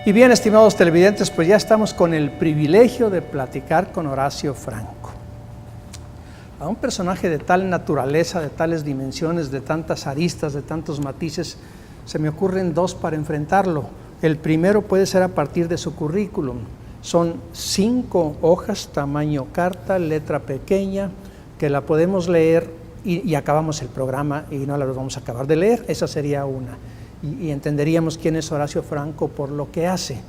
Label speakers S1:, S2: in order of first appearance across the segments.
S1: Y bien, estimados televidentes, pues ya estamos con el privilegio de platicar con Horacio Franco. A un personaje de tal naturaleza, de tales dimensiones, de tantas aristas, de tantos matices, se me ocurren dos para enfrentarlo. El primero puede ser a partir de su currículum. Son 5 hojas, tamaño carta, letra pequeña, que la podemos leer y acabamos el programa y no la vamos a acabar de leer. Esa sería una. Y entenderíamos quién es Horacio Franco por lo que hace.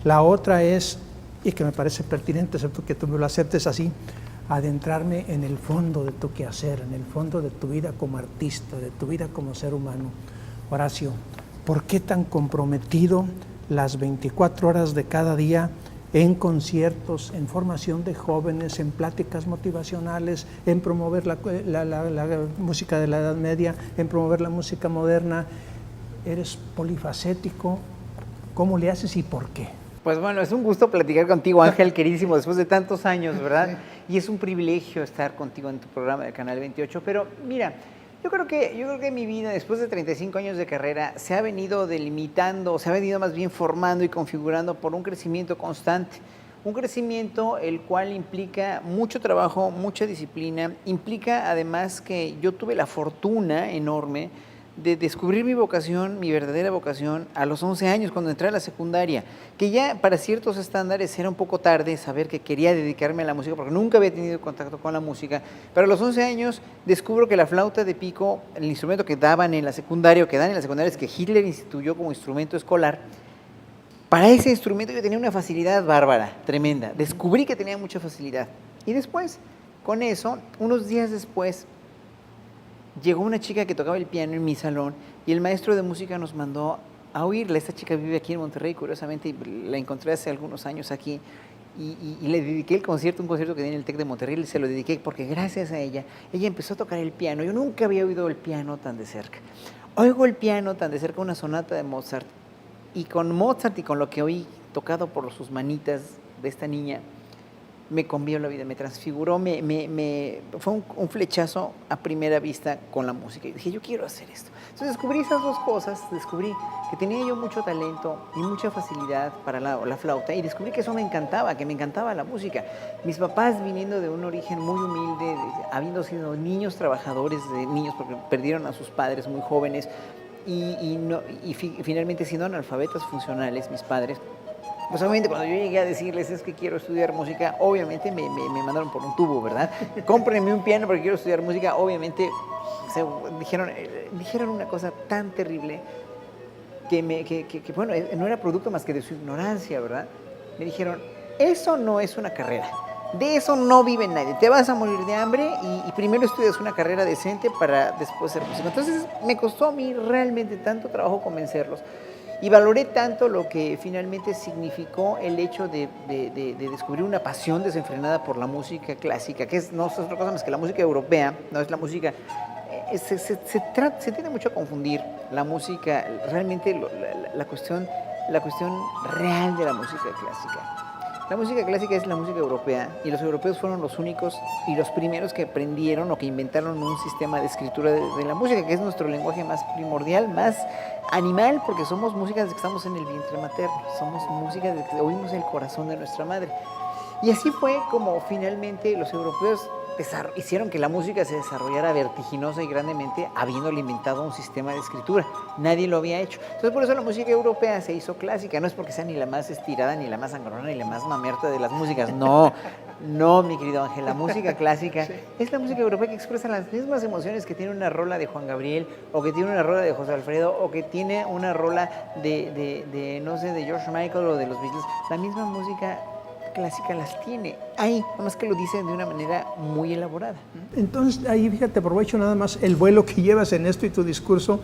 S1: La otra es, y que me parece pertinente, excepto que tú me lo aceptes así, adentrarme en el fondo de tu quehacer, en el fondo de tu vida como artista, de tu vida como ser humano. Horacio, ¿por qué tan comprometido las 24 horas de cada día en conciertos, en formación de jóvenes, en pláticas motivacionales, en promover la música de la Edad Media, en promover la música moderna? Eres polifacético. ¿Cómo le haces y por qué?
S2: Pues bueno, es un gusto platicar contigo, Ángel, queridísimo, después de tantos años, ¿verdad? Y es un privilegio estar contigo en tu programa del Canal 28. Pero mira, yo creo que mi vida, después de 35 años de carrera, se ha venido delimitando, se ha venido más bien formando y configurando por un crecimiento constante. Un crecimiento el cual implica mucho trabajo, mucha disciplina, implica además que yo tuve la fortuna enorme de descubrir mi vocación, mi verdadera vocación, a los 11 años, cuando entré a la secundaria, que ya para ciertos estándares era un poco tarde saber que quería dedicarme a la música, porque nunca había tenido contacto con la música, pero a los 11 años descubro que la flauta de pico, el instrumento que daban en la secundaria, o que dan en la secundaria, es que Hitler instituyó como instrumento escolar. Para ese instrumento yo tenía una facilidad bárbara, tremenda, descubrí que tenía mucha facilidad, y después, con eso, unos días después, llegó una chica que tocaba el piano en mi salón y el maestro de música nos mandó a oírla. Esta chica vive aquí en Monterrey, curiosamente, y la encontré hace algunos años aquí y le dediqué el concierto, un concierto que di en el TEC de Monterrey, y se lo dediqué porque gracias a ella empezó a tocar el piano. Yo nunca había oído el piano tan de cerca. Oigo el piano tan de cerca, una sonata de Mozart, y con Mozart y con lo que oí tocado por sus manitas de esta niña, me cambió la vida, me transfiguró, fue un flechazo a primera vista con la música. Y dije, yo quiero hacer esto. Entonces descubrí esas dos cosas, descubrí que tenía yo mucho talento y mucha facilidad para la flauta, y descubrí que eso me encantaba, que me encantaba la música. Mis papás, viniendo de un origen muy humilde, habiendo sido niños trabajadores, de niños porque perdieron a sus padres muy jóvenes, finalmente siendo analfabetas funcionales, mis padres, pues obviamente cuando yo llegué a decirles es que quiero estudiar música, obviamente me mandaron por un tubo, ¿verdad? Cómprenme un piano porque quiero estudiar música. Obviamente dijeron una cosa tan terrible que bueno, no era producto más que de su ignorancia, ¿verdad? Me dijeron, eso no es una carrera, de eso no vive nadie, te vas a morir de hambre y primero estudias una carrera decente para después ser músico. Entonces me costó a mí realmente tanto trabajo convencerlos. Y valoré tanto lo que finalmente significó el hecho de descubrir una pasión desenfrenada por la música clásica, que no es otra cosa más que la música europea, no es la música. Se tiende mucho a confundir la música, realmente la cuestión real de la música clásica. La música clásica es la música europea, y los europeos fueron los únicos y los primeros que aprendieron o que inventaron un sistema de escritura de la música, que es nuestro lenguaje más primordial, más animal, porque somos música desde que estamos en el vientre materno, somos música desde que oímos el corazón de nuestra madre. Y así fue como finalmente los europeos hicieron que la música se desarrollara vertiginosa y grandemente, habiéndole inventado un sistema de escritura. Nadie lo había hecho. Entonces por eso la música europea se hizo clásica. No es porque sea ni la más estirada, ni la más sangrona, ni la más mamerta de las músicas. No, mi querido Ángel. La música clásica es la música europea que expresa las mismas emociones que tiene una rola de Juan Gabriel, o que tiene una rola de José Alfredo, o que tiene una rola no sé, de George Michael o de los Beatles. La misma música clásica las tiene ahí, nada más que lo dicen de una manera muy elaborada.
S1: Entonces, ahí fíjate, aprovecho nada más el vuelo que llevas en esto y tu discurso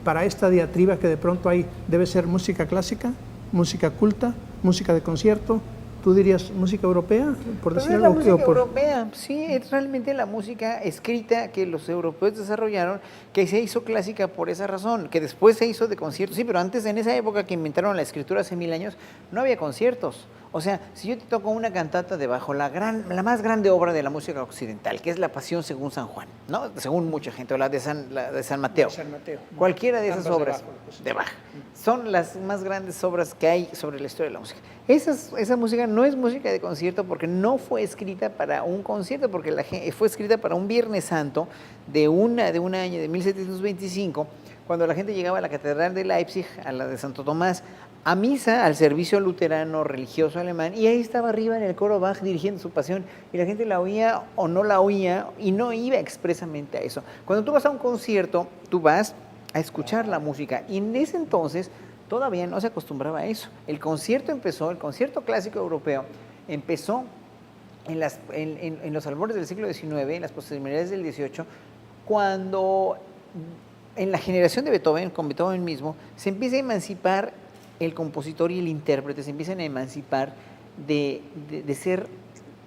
S1: para esta diatriba que de pronto hay. Debe ser música clásica, música culta, música de concierto. ¿Tú dirías música europea?
S2: Por decir algo, la música europea, sí, es realmente la música escrita que los europeos desarrollaron, que se hizo clásica por esa razón, que después se hizo de conciertos. Sí, pero antes, en esa época que inventaron la escritura hace 1000 años, no había conciertos. O sea, si yo te toco una cantata de Bach, la más grande obra de la música occidental, que es La Pasión según San Juan, ¿no? Según mucha gente, o la de San Mateo.
S1: De San Mateo.
S2: Cualquiera de esas
S1: Ambas
S2: obras
S1: pues.
S2: de Bach son las más grandes obras que hay sobre la historia de la música. Esa música no es música de concierto porque no fue escrita para un concierto, porque fue escrita para un Viernes Santo de un año de 1725, cuando la gente llegaba a la Catedral de Leipzig, a la de Santo Tomás, a misa, al servicio luterano religioso alemán, y ahí estaba arriba en el coro Bach dirigiendo su Pasión, y la gente la oía o no la oía, y no iba expresamente a eso. Cuando tú vas a un concierto, tú vas a escuchar la música, y en ese entonces todavía no se acostumbraba a eso. El concierto clásico europeo empezó en los albores del siglo XIX, en las posterioridades del XVIII, cuando en la generación de Beethoven, con Beethoven mismo, se empieza a emancipar el compositor y el intérprete, se empiezan a emancipar de ser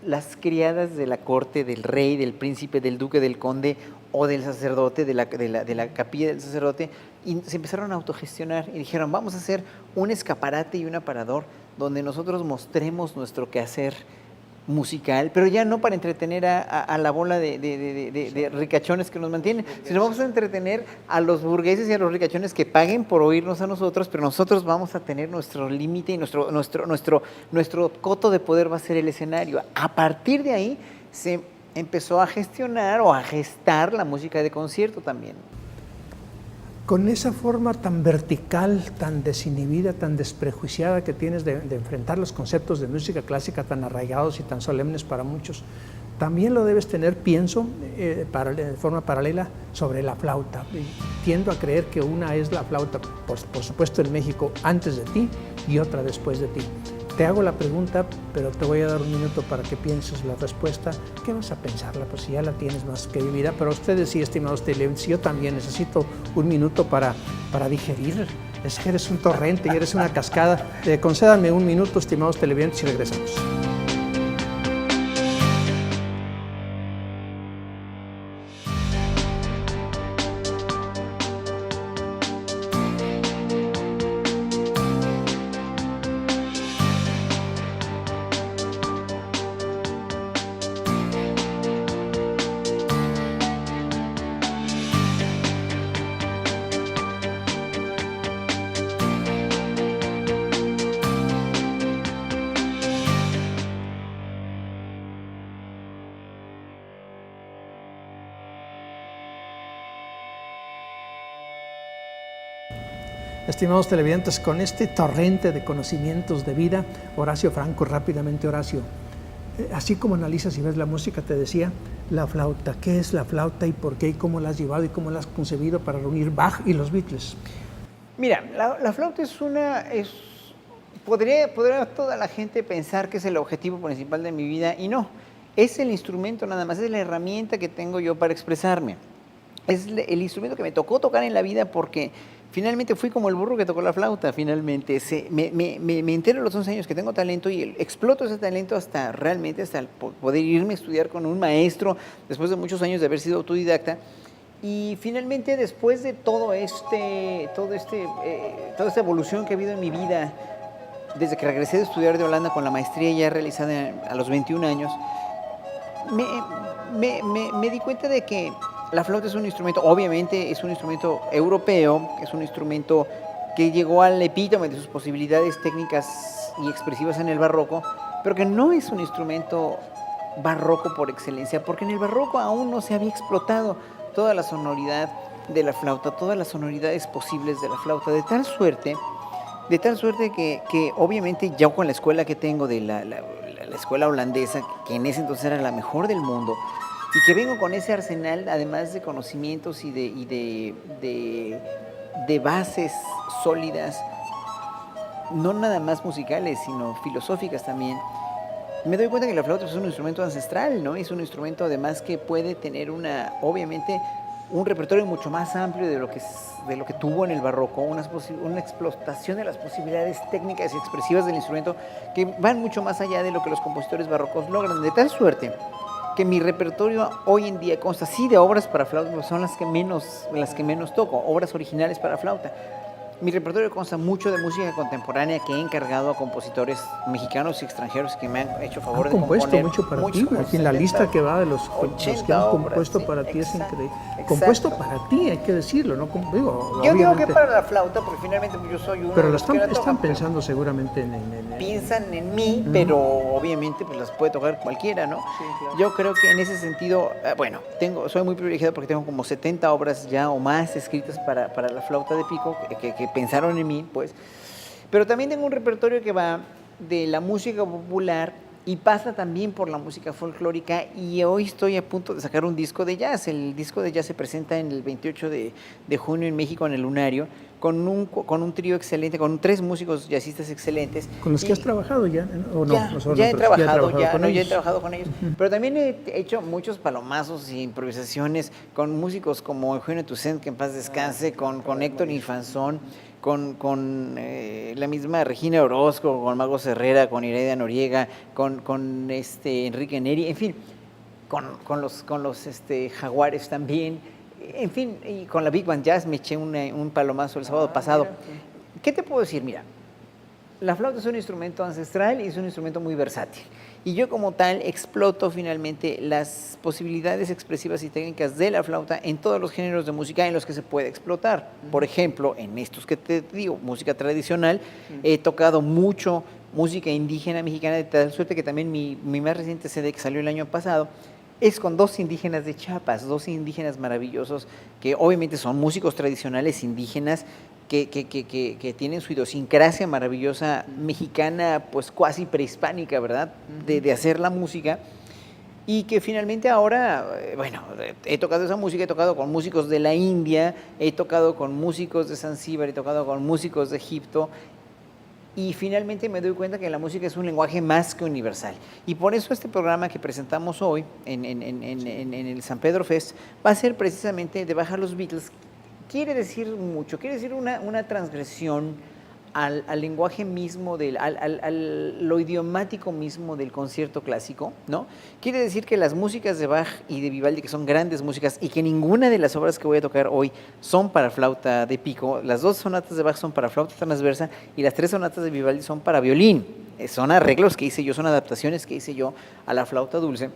S2: las criadas de la corte del rey, del príncipe, del duque, del conde o del sacerdote, de la capilla del sacerdote, y se empezaron a autogestionar y dijeron, vamos a hacer un escaparate y un aparador donde nosotros mostremos nuestro quehacer musical, pero ya no para entretener a la bola de ricachones que nos mantienen, sino vamos a entretener a los burgueses y a los ricachones que paguen por oírnos a nosotros, pero nosotros vamos a tener nuestro límite y nuestro coto de poder va a ser el escenario. A partir de ahí se empezó a gestionar o a gestar la música de concierto también.
S1: Con esa forma tan vertical, tan desinhibida, tan desprejuiciada que tienes de enfrentar los conceptos de música clásica tan arraigados y tan solemnes para muchos, también lo debes tener, pienso, de forma paralela, sobre la flauta. Tiendo a creer que una es la flauta, por supuesto en México, antes de ti y otra después de ti. Te hago la pregunta, pero te voy a dar un minuto para que pienses la respuesta. ¿Qué vas a pensarla? Pues si ya la tienes más que vivida, pero ustedes sí, estimados televidentes, yo también necesito un minuto para digerir. Es que eres un torrente y eres una cascada. Concédanme un minuto, estimados televidentes, y regresamos. Estimados televidentes, con este torrente de conocimientos de vida, Horacio Franco, rápidamente Horacio, así como analizas y ves la música, te decía, la flauta, ¿qué es la flauta y por qué y cómo la has llevado y cómo la has concebido para reunir Bach y los Beatles?
S2: Mira, la flauta podría toda la gente pensar que es el objetivo principal de mi vida y no, es el instrumento nada más, es la herramienta que tengo yo para expresarme. Es el instrumento que me tocó tocar en la vida porque finalmente fui como el burro que tocó la flauta, finalmente. Me entero a los 11 años que tengo talento y exploto ese talento hasta poder irme a estudiar con un maestro después de muchos años de haber sido autodidacta. Y finalmente, después de toda esta evolución que ha habido en mi vida, desde que regresé de estudiar de Holanda con la maestría ya realizada a los 21 años, me di cuenta de que la flauta es un instrumento, obviamente es un instrumento europeo, es un instrumento que llegó al epítome de sus posibilidades técnicas y expresivas en el barroco, pero que no es un instrumento barroco por excelencia, porque en el barroco aún no se había explotado toda la sonoridad de la flauta, todas las sonoridades posibles de la flauta, de tal suerte que obviamente yo con la escuela que tengo de la escuela holandesa, que en ese entonces era la mejor del mundo, y que vengo con ese arsenal, además de conocimientos y de bases sólidas, no nada más musicales, sino filosóficas también, me doy cuenta que la flauta es un instrumento ancestral, ¿no? Es un instrumento además que puede tener obviamente, un repertorio mucho más amplio de lo que tuvo en el barroco, una explotación de las posibilidades técnicas y expresivas del instrumento que van mucho más allá de lo que los compositores barrocos logran, de tal suerte que mi repertorio hoy en día consta sí de obras para flauta, pero son las que menos toco, obras originales para flauta. Mi repertorio consta mucho de música contemporánea que he encargado a compositores mexicanos y extranjeros que me han hecho favor
S1: Han
S2: de
S1: compuesto
S2: componer.
S1: mucho para ti,
S2: como
S1: aquí en la
S2: 70,
S1: lista que va de los que
S2: 80
S1: han
S2: obras,
S1: compuesto
S2: sí,
S1: para ti es
S2: exacto,
S1: increíble.
S2: exacto.
S1: Compuesto para ti, hay que decirlo, ¿no? Digo,
S2: Yo digo que
S1: obviamente,
S2: para la flauta, porque finalmente yo soy uno
S1: pero
S2: de
S1: lo
S2: los que la
S1: están
S2: tocan, pero
S1: pensando seguramente
S2: piensan en mí, pero obviamente pues las puede tocar cualquiera, ¿no?
S1: Sí, claro.
S2: Yo creo que en ese sentido, bueno, soy muy privilegiado porque tengo como 70 obras ya o más escritas para la flauta de pico que pensaron en mí, pues. Pero también tengo un repertorio que va de la música popular y pasa también por la música folclórica, y hoy estoy a punto de sacar un disco de jazz. El disco de jazz se presenta en el 28 de junio en México, en el Lunario, con un trío excelente, con 3 músicos jazzistas excelentes.
S1: ¿Con los que has trabajado ya? ¿O no?
S2: Ya he trabajado
S1: con
S2: con ellos, pero también he hecho muchos palomazos y improvisaciones con músicos como Eugenio Toussaint, que en paz descanse, con Héctor Infanzón, con la misma Regina Orozco, con Mago Herrera, con Iraida Noriega, con Enrique Neri, en fin, con los Jaguares también, en fin, y con la Big Band Jazz me eché un palomazo el sábado pasado.
S1: Mira, sí.
S2: ¿Qué te puedo decir? Mira, la flauta es un instrumento ancestral y es un instrumento muy versátil. Y yo como tal exploto finalmente las posibilidades expresivas y técnicas de la flauta en todos los géneros de música en los que se puede explotar. Por ejemplo, en estos que te digo, música tradicional, he tocado mucho música indígena mexicana, de tal suerte que también mi más reciente CD que salió el año pasado es con 2 indígenas de Chiapas, 2 indígenas maravillosos que obviamente son músicos tradicionales indígenas que tienen su idiosincrasia maravillosa mexicana, pues cuasi prehispánica, ¿verdad? De hacer la música, y que finalmente ahora, bueno, he tocado esa música, he tocado con músicos de la India, he tocado con músicos de Zanzíbar, he tocado con músicos de Egipto, y finalmente me doy cuenta que la música es un lenguaje más que universal. Y por eso este programa que presentamos hoy en el San Pedro Fest va a ser precisamente de bajar los Beatles. Quiere decir mucho, quiere decir una transgresión al lenguaje mismo, lo idiomático mismo del concierto clásico, ¿no? Quiere decir que las músicas de Bach y de Vivaldi, que son grandes músicas, y que ninguna de las obras que voy a tocar hoy son para flauta de pico. Las 2 sonatas de Bach son para flauta transversa y las 3 sonatas de Vivaldi son para violín. Son arreglos que hice yo, son adaptaciones que hice yo a la flauta dulce,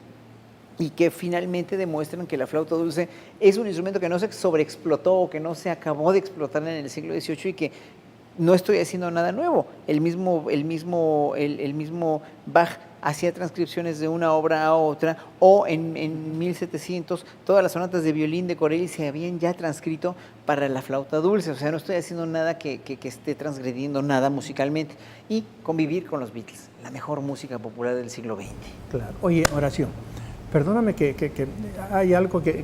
S2: y que finalmente demuestran que la flauta dulce es un instrumento que no se sobreexplotó o que no se acabó de explotar en el siglo XVIII, y que no estoy haciendo nada nuevo. El mismo Bach hacía transcripciones de una obra a otra, o en 1700 todas las sonatas de violín de Corelli se habían ya transcrito para la flauta dulce. O sea, no estoy haciendo nada que esté transgrediendo nada musicalmente. Y convivir con los Beatles, la mejor música popular del siglo XX.
S1: Claro. Oye, Horacio, perdóname que hay algo que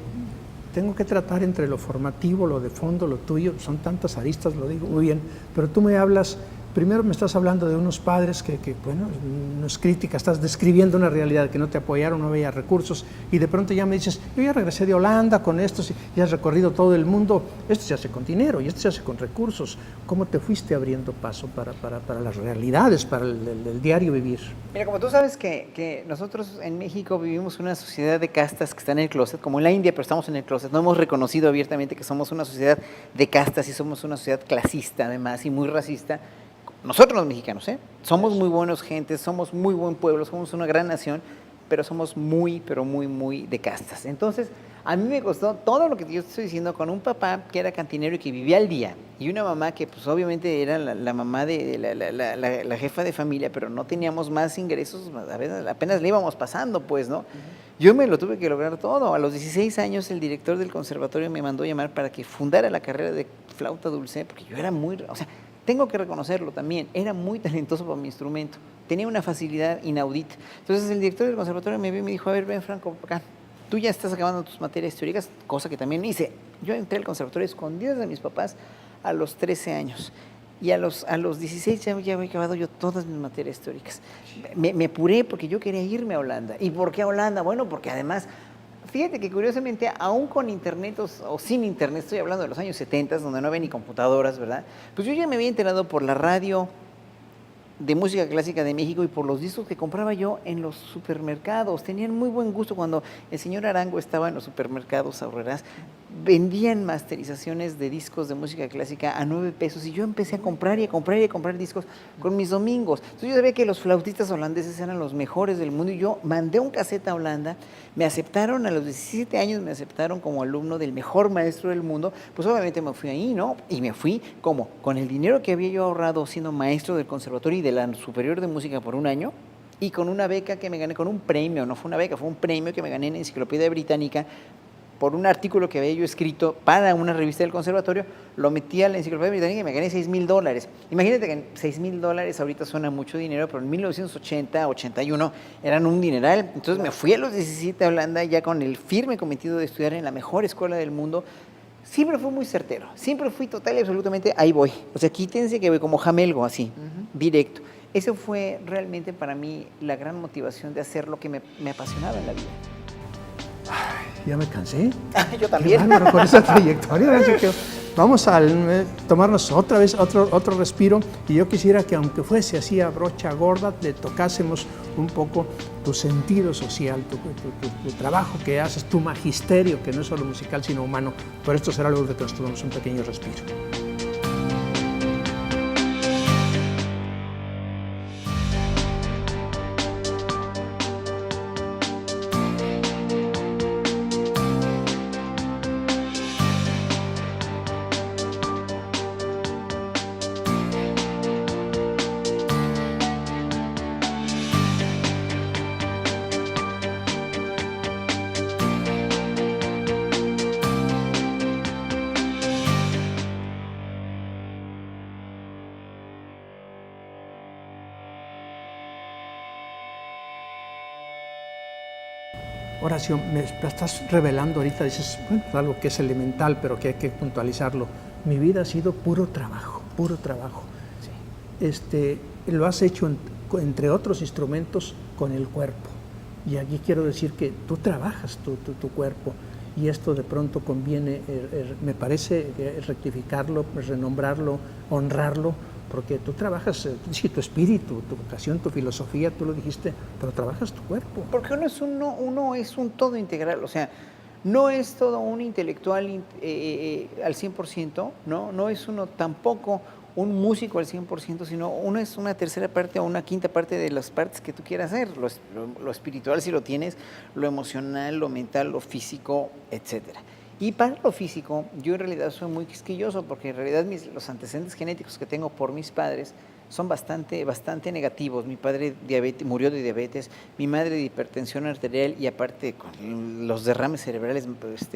S1: tengo que tratar entre lo formativo, lo de fondo, lo tuyo. Son tantas aristas, lo digo muy bien, pero tú me hablas, primero me estás hablando de unos padres que bueno, no es crítica, estás describiendo una realidad, que no te apoyaron, no había recursos, y de pronto ya me dices, yo ya regresé de Holanda con estos, y has recorrido todo el mundo. Esto se hace con dinero y esto se hace con recursos. ¿Cómo te fuiste abriendo paso para las realidades, para el diario vivir?
S2: Mira, como tú sabes que nosotros en México vivimos una sociedad de castas que está en el closet, como en la India, pero estamos en el closet. No hemos reconocido abiertamente que somos una sociedad de castas y somos una sociedad clasista, además, y muy racista. Nosotros los mexicanos, somos muy buenos gentes, somos muy buen pueblo, somos una gran nación, pero somos muy, pero muy, muy de castas. Entonces, a mí me costó todo lo que yo estoy diciendo, con un papá que era cantinero y que vivía al día, y una mamá que pues obviamente era la mamá de la jefa de familia, pero no teníamos más ingresos, a veces apenas le íbamos pasando, pues, ¿no? Yo me lo tuve que lograr todo. A los 16 años el director del conservatorio me mandó llamar para que fundara la carrera de flauta dulce, porque yo era muy, o sea, tengo que reconocerlo también, era muy talentoso para mi instrumento, tenía una facilidad inaudita. Entonces el director del conservatorio me vio y me dijo, a ver, ven Franco, acá, tú ya estás acabando tus materias teóricas, cosa que también hice. Yo entré al conservatorio escondidas de mis papás a los 13 años, y a los 16 ya había acabado yo todas mis materias teóricas. Me apuré porque yo quería irme a Holanda. ¿Y por qué a Holanda? Bueno, porque además, fíjate que curiosamente, aún con internet o sin internet, estoy hablando de los años 70, donde no había ni computadoras, ¿verdad? Pues yo ya me había enterado por la radio de música clásica de México y por los discos que compraba yo en los supermercados. Tenían muy buen gusto cuando el señor Arango estaba en los supermercados Aurrerás. vendían masterizaciones de discos de música clásica a 9 pesos y yo empecé a comprar y a comprar y a comprar discos con mis domingos. Entonces yo sabía que los flautistas holandeses eran los mejores del mundo y yo mandé un casete a Holanda, me aceptaron a los 17 años, me aceptaron como alumno del mejor maestro del mundo, pues obviamente me fui ahí, ¿no? Y me fui, ¿cómo? Con el dinero que había yo ahorrado siendo maestro del conservatorio y de la superior de música por un año, y con una beca que me gané, con un premio, no fue una beca, fue un premio que me gané en la Enciclopedia Británica por un artículo que había yo escrito para una revista del conservatorio, lo metí a la Enciclopedia Británica y me gané $6,000. Imagínate que $6,000 ahorita suena mucho dinero, pero en 1980, 81 eran un dineral. Entonces me fui a los 17 a Holanda ya con el firme cometido de estudiar en la mejor escuela del mundo. Siempre fui muy certero, siempre fui total y absolutamente, ahí voy. O sea, quítense que voy como jamelgo, así, directo. Eso fue realmente para mí la gran motivación de hacer lo que me apasionaba en la vida.
S1: Ya me cansé.
S2: Yo también.
S1: Qué bárbaro con esa trayectoria. Así que vamos a tomarnos otra vez otro respiro. Y yo quisiera que, aunque fuese así a brocha gorda, le tocásemos un poco tu sentido social, tu trabajo que haces, tu magisterio, que no es solo musical, sino humano. Por esto será algo de que nos tomemos un pequeño respiro. Horacio, me estás revelando ahorita, dices, bueno, algo que es elemental, pero que hay que puntualizarlo. Mi vida ha sido puro trabajo, puro trabajo. Sí. Lo has hecho, entre otros instrumentos, con el cuerpo. Y aquí quiero decir que tú trabajas tu cuerpo. Y esto de pronto conviene, me parece, rectificarlo, renombrarlo, honrarlo, porque tú trabajas, sí, tu espíritu, tu vocación, tu filosofía, tú lo dijiste, pero trabajas tu cuerpo.
S2: Porque uno es un todo integral, o sea, no es todo un intelectual al 100%, no es uno tampoco un músico al 100%, sino uno es una tercera parte o una quinta parte de las partes que tú quieras hacer, lo espiritual si lo tienes, lo emocional, lo mental, lo físico, etcétera. Y para lo físico, yo en realidad soy muy quisquilloso porque en realidad los antecedentes genéticos que tengo por mis padres son bastante negativos. Mi padre murió de diabetes, mi madre de hipertensión arterial y aparte con los derrames cerebrales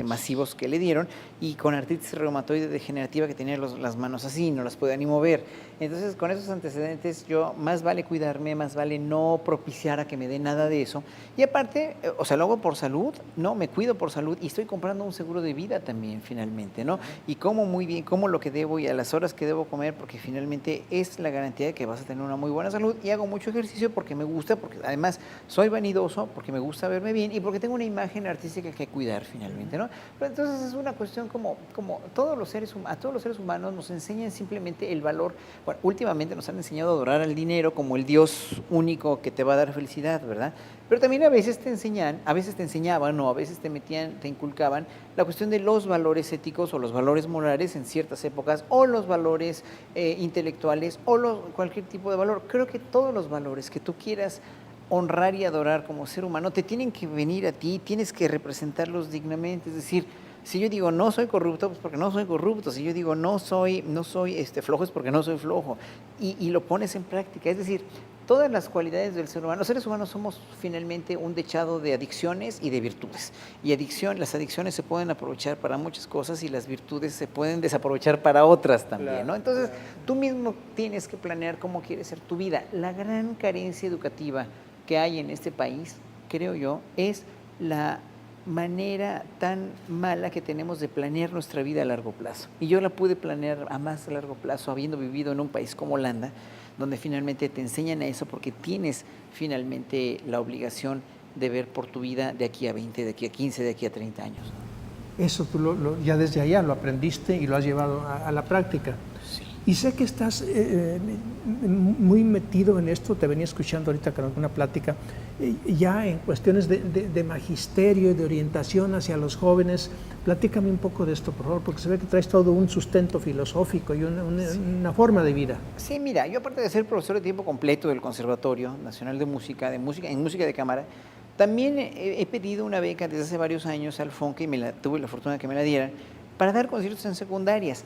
S2: masivos que le dieron y con artritis reumatoide degenerativa que tenía las manos así, no las podía ni mover. Entonces con esos antecedentes yo más vale cuidarme, más vale no propiciar a que me dé nada de eso. Y aparte, o sea, lo hago por salud, no, me cuido por salud y estoy comprando un seguro de vida también finalmente, ¿no? Y como muy bien, como lo que debo y a las horas que debo comer porque finalmente es la garantía de que vas a tener una muy buena salud y hago mucho ejercicio porque me gusta, porque además soy vanidoso, porque me gusta verme bien y porque tengo una imagen artística que cuidar finalmente, ¿no? Pero entonces es una cuestión como a todos los seres humanos nos enseñan simplemente el valor, bueno, últimamente nos han enseñado a adorar al dinero como el Dios único que te va a dar felicidad, ¿verdad? Pero también a veces te enseñaban o a veces te inculcaban la cuestión de los valores éticos o los valores morales en ciertas épocas o los valores intelectuales o cualquier tipo de valor. Creo que todos los valores que tú quieras honrar y adorar como ser humano te tienen que venir a ti, tienes que representarlos dignamente, es decir, si yo digo no soy corrupto, pues porque no soy corrupto, si yo digo no soy flojo es porque no soy flojo y lo pones en práctica, es decir, todas las cualidades del ser humano. Los seres humanos somos finalmente un dechado de adicciones y de virtudes. Y las adicciones se pueden aprovechar para muchas cosas y las virtudes se pueden desaprovechar para otras también, claro, ¿no? Entonces, tú mismo tienes que planear cómo quieres ser tu vida. La gran carencia educativa que hay en este país, creo yo, es la manera tan mala que tenemos de planear nuestra vida a largo plazo. Y yo la pude planear a más a largo plazo, habiendo vivido en un país como Holanda, donde finalmente te enseñan a eso porque tienes finalmente la obligación de ver por tu vida de aquí a 20, de aquí a 15, de aquí a 30 años.
S1: Eso tú ya desde allá lo aprendiste y lo has llevado a la práctica.
S2: Sí.
S1: Y sé que estás muy metido en esto, te venía escuchando ahorita con alguna plática, ya en cuestiones de magisterio y de orientación hacia los jóvenes. Platícame un poco de esto, por favor, porque se ve que traes todo un sustento filosófico y una forma de vida.
S2: Sí, mira, yo aparte de ser profesor de tiempo completo del Conservatorio Nacional de Música, en música de cámara, también he pedido una beca desde hace varios años al FONCA y tuve la fortuna de que me la dieran, para dar conciertos en secundarias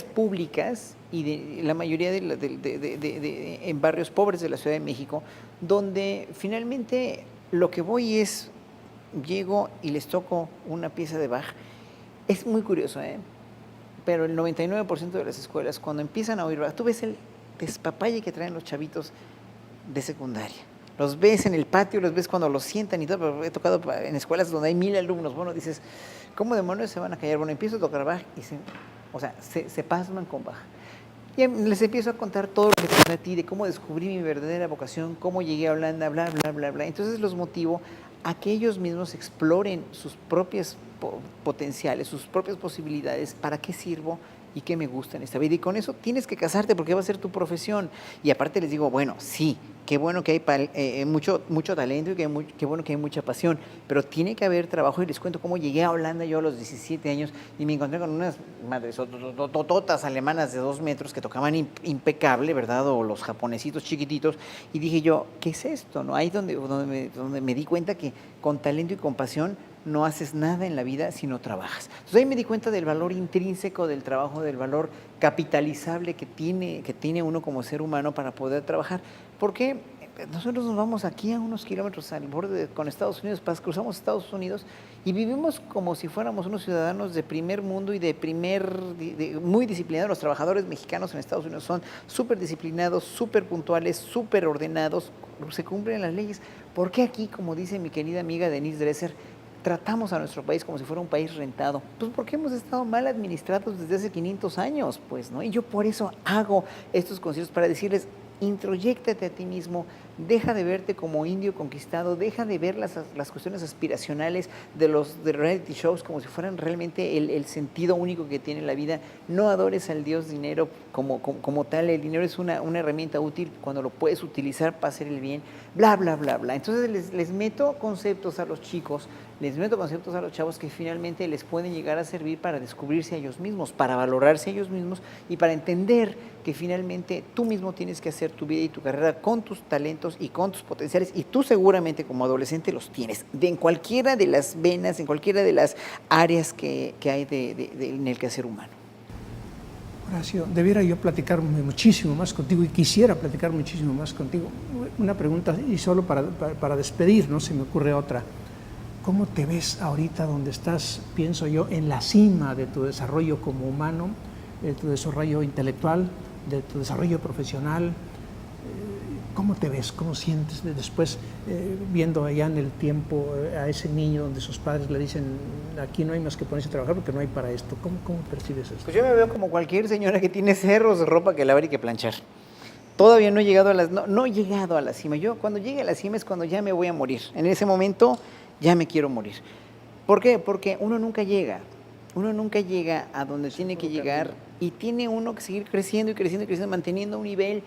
S2: públicas y la mayoría en barrios pobres de la Ciudad de México, donde finalmente lo que voy es, llego y les toco una pieza de Bach. Es muy curioso, pero el 99% de las escuelas, cuando empiezan a oír Bach, tú ves el despapalle que traen los chavitos de secundaria. Los ves en el patio, los ves cuando los sientan y todo, pero he tocado en escuelas donde hay 1000 alumnos. Bueno, dices, ¿cómo demonios se van a callar? Bueno, empiezo a tocar Bach y se pasman con Bach. Y les empiezo a contar todo lo que te a ti, de cómo descubrí mi verdadera vocación, cómo llegué a Holanda, bla, bla, bla, bla. Entonces los motivo a que ellos mismos exploren sus propios potenciales, sus propias posibilidades, para qué sirvo y qué me gusta en esta vida. Y con eso tienes que casarte porque va a ser tu profesión. Y aparte les digo, bueno, sí, qué bueno que hay mucho talento y qué bueno que hay mucha pasión, pero tiene que haber trabajo. Y les cuento cómo llegué a Holanda yo a los 17 años y me encontré con unas madres tototas alemanas de 2 metros que tocaban impecable, ¿verdad? O los japonesitos chiquititos. Y dije yo, ¿qué es esto? ¿No? Ahí donde me di cuenta que con talento y con pasión no haces nada en la vida si no trabajas. Entonces ahí me di cuenta del valor intrínseco del trabajo, del valor capitalizable que tiene uno como ser humano para poder trabajar. Porque nosotros nos vamos aquí a unos kilómetros al borde con Estados Unidos, cruzamos Estados Unidos y vivimos como si fuéramos unos ciudadanos de primer mundo y muy disciplinados. Los trabajadores mexicanos en Estados Unidos son súper disciplinados, súper puntuales, súper ordenados, se cumplen las leyes. ¿Por qué aquí, como dice mi querida amiga Denise Dresser, tratamos a nuestro país como si fuera un país rentado? Pues porque hemos estado mal administrados desde hace 500 años, pues, ¿no? Y yo por eso hago estos conciertos, para decirles, introyéctate a ti mismo, deja de verte como indio conquistado, deja de ver las cuestiones aspiracionales de reality shows como si fueran realmente el sentido único que tiene la vida. No adores al dios dinero como tal. El dinero es una herramienta útil cuando lo puedes utilizar para hacer el bien, bla, bla, bla, bla. Entonces les meto conceptos a los chicos, les meto conceptos a los chavos que finalmente les pueden llegar a servir para descubrirse a ellos mismos, para valorarse a ellos mismos y para entender que finalmente tú mismo tienes que hacer tu vida y tu carrera con tus talentos y con tus potenciales, y tú seguramente como adolescente los tienes, en cualquiera de las venas, en cualquiera de las áreas que hay en el quehacer humano.
S1: Horacio, debiera yo platicar muchísimo más contigo y quisiera platicar muchísimo más contigo. Una pregunta, y solo para despedir, no se me ocurre otra. ¿Cómo te ves ahorita donde estás, pienso yo, en la cima de tu desarrollo como humano, de tu desarrollo intelectual, de tu desarrollo profesional? ¿Cómo te ves? ¿Cómo sientes después viendo allá en el tiempo a ese niño donde sus padres le dicen, aquí no hay más que ponerse a trabajar porque no hay para esto? ¿Cómo percibes eso?
S2: Pues yo me veo como cualquier señora que tiene cerros de ropa que lavar y que planchar. Todavía no he llegado no he llegado a la cima. Yo cuando llegue a la cima es cuando ya me voy a morir. En ese momento ya me quiero morir. ¿Por qué? Porque uno nunca llega a donde tiene que llegar, y tiene uno que seguir creciendo y creciendo y creciendo, manteniendo un nivel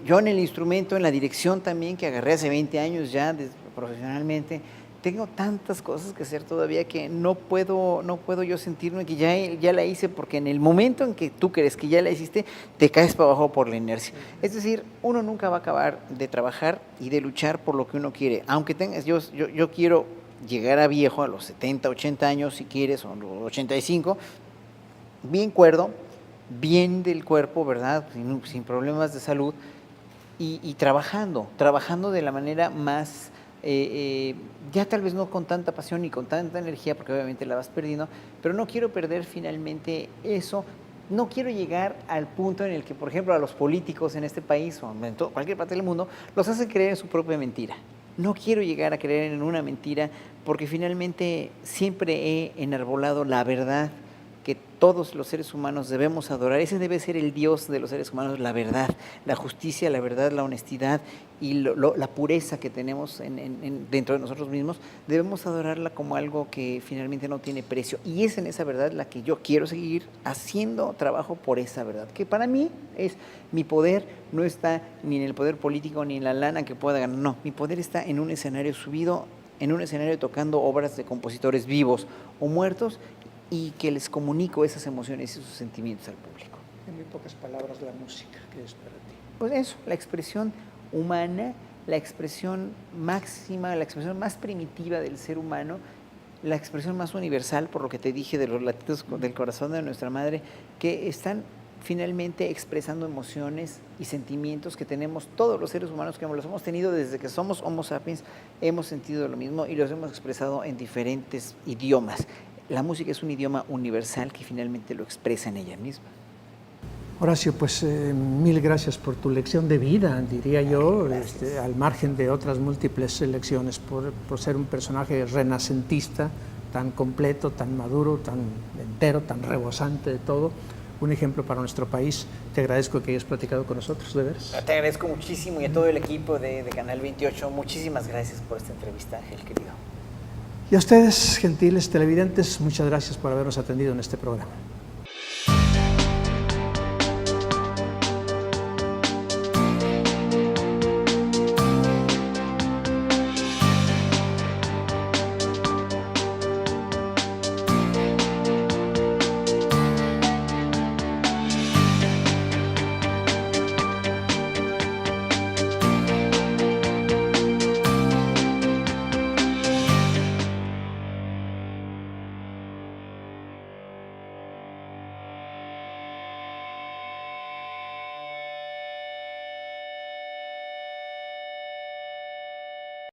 S2: yo en el instrumento, en la dirección también, que agarré hace 20 años ya profesionalmente. Tengo tantas cosas que hacer todavía que no puedo yo sentirme que ya la hice, porque en el momento en que tú crees que ya la hiciste, te caes para abajo por la inercia. Es decir, uno nunca va a acabar de trabajar y de luchar por lo que uno quiere. Aunque yo quiero llegar a viejo, a los 70, 80 años si quieres, o los 85, bien cuerdo, bien del cuerpo, ¿verdad? Sin problemas de salud, y trabajando de la manera más, ya tal vez no con tanta pasión ni con tanta energía, porque obviamente la vas perdiendo, pero no quiero perder finalmente eso. No quiero llegar al punto en el que, por ejemplo, a los políticos en este país o en cualquier parte del mundo los hacen creer en su propia mentira. No quiero llegar a creer en una mentira, porque finalmente siempre he enarbolado la verdad que todos los seres humanos debemos adorar. Ese debe ser el Dios de los seres humanos, la verdad, la justicia, la verdad, la honestidad y la pureza que tenemos dentro de nosotros mismos. Debemos adorarla como algo que finalmente no tiene precio. Y es en esa verdad la que yo quiero seguir haciendo trabajo por esa verdad, que para mí es mi poder, no está ni en el poder político ni en la lana que pueda ganar. No, mi poder está en un escenario subido, en un escenario tocando obras de compositores vivos o muertos, y que les comunico esas emociones y esos sentimientos al público.
S1: En muy pocas palabras, la música, ¿qué es para ti?
S2: Pues eso, la expresión humana, la expresión máxima, la expresión más primitiva del ser humano, la expresión más universal, por lo que te dije de los latidos del corazón de nuestra madre, que están finalmente expresando emociones y sentimientos que tenemos todos los seres humanos, que los hemos tenido desde que somos Homo sapiens, hemos sentido lo mismo y los hemos expresado en diferentes idiomas. La música es un idioma universal que finalmente lo expresa en ella misma.
S1: Horacio, pues mil gracias por tu lección de vida, diría yo, al margen de otras múltiples lecciones, por ser un personaje renacentista, tan completo, tan maduro, tan entero, tan rebosante de todo. Un ejemplo para nuestro país. Te agradezco que hayas platicado con nosotros, de veras.
S2: Te agradezco muchísimo, y a todo el equipo de Canal 28, muchísimas gracias por esta entrevista, Ángel, querido.
S1: Y a ustedes, gentiles televidentes, muchas gracias por habernos atendido en este programa.